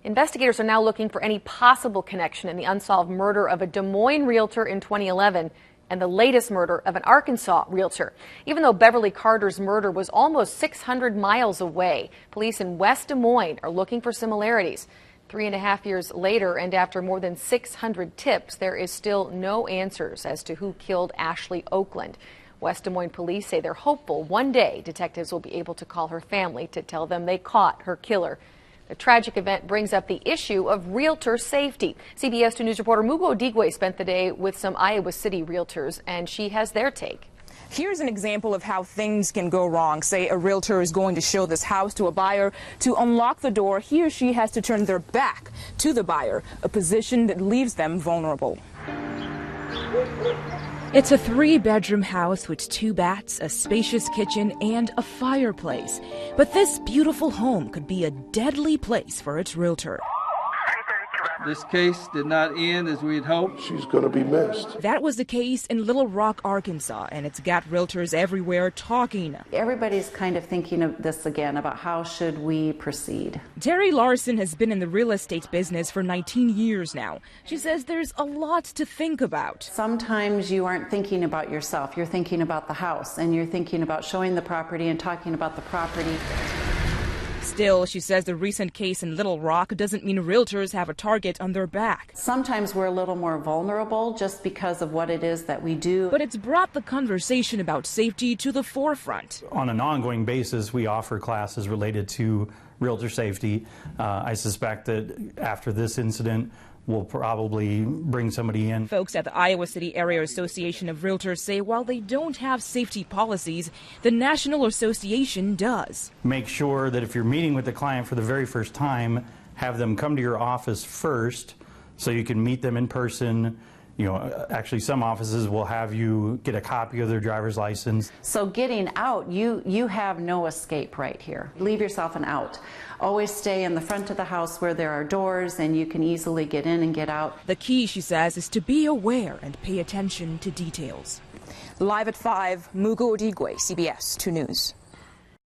Investigators are now looking for any possible connection in the unsolved murder of a Des Moines realtor in 2011 and the latest murder of an Arkansas realtor. Even though Beverly Carter's murder was almost 600 miles away, police in West Des Moines are looking for similarities. 3.5 years later, and after more than 600 tips, there is still no answers as to who killed Ashley Oakland. West Des Moines police say they're hopeful one day detectives will be able to call her family to tell them they caught her killer. The tragic event brings up the issue of realtor safety. CBS 2 News reporter Mugo Odigwe spent the day with some Iowa City realtors, and she has their take. Here's an example of how things can go wrong. Say a realtor is going to show this house to a buyer. To unlock the door, he or she has to turn their back to the buyer, a position that leaves them vulnerable. It's a 3-bedroom house with 2 baths, a spacious kitchen, and a fireplace. But this beautiful home could be a deadly place for its realtor. This case did not end as we had hoped. She's going to be missed. That was the case in Little Rock, Arkansas, and it's got realtors everywhere talking. Everybody's kind of thinking of this again about how should we proceed. Terry Larson has been in the real estate business for 19 years now. She says there's a lot to think about. Sometimes you aren't thinking about yourself. You're thinking about the house, and you're thinking about showing the property and talking about the property. Still, she says the recent case in Little Rock doesn't mean realtors have a target on their back. Sometimes we're a little more vulnerable just because of what it is that we do. But it's brought the conversation about safety to the forefront. On an ongoing basis, we offer classes related to realtor safety. I suspect that after this incident, we'll probably bring somebody in. Folks at the Iowa City Area Association of Realtors say while they don't have safety policies, the National Association does. Make sure that if you're meeting with the client for the very first time, have them come to your office first so you can meet them in person. You know, actually some offices will have you get a copy of their driver's license. So getting out, you have no escape right here. Leave yourself an out. Always stay in the front of the house where there are doors and you can easily get in and get out. The key, she says, is to be aware and pay attention to details. Live at 5, Mugo Odigwe, CBS 2 News.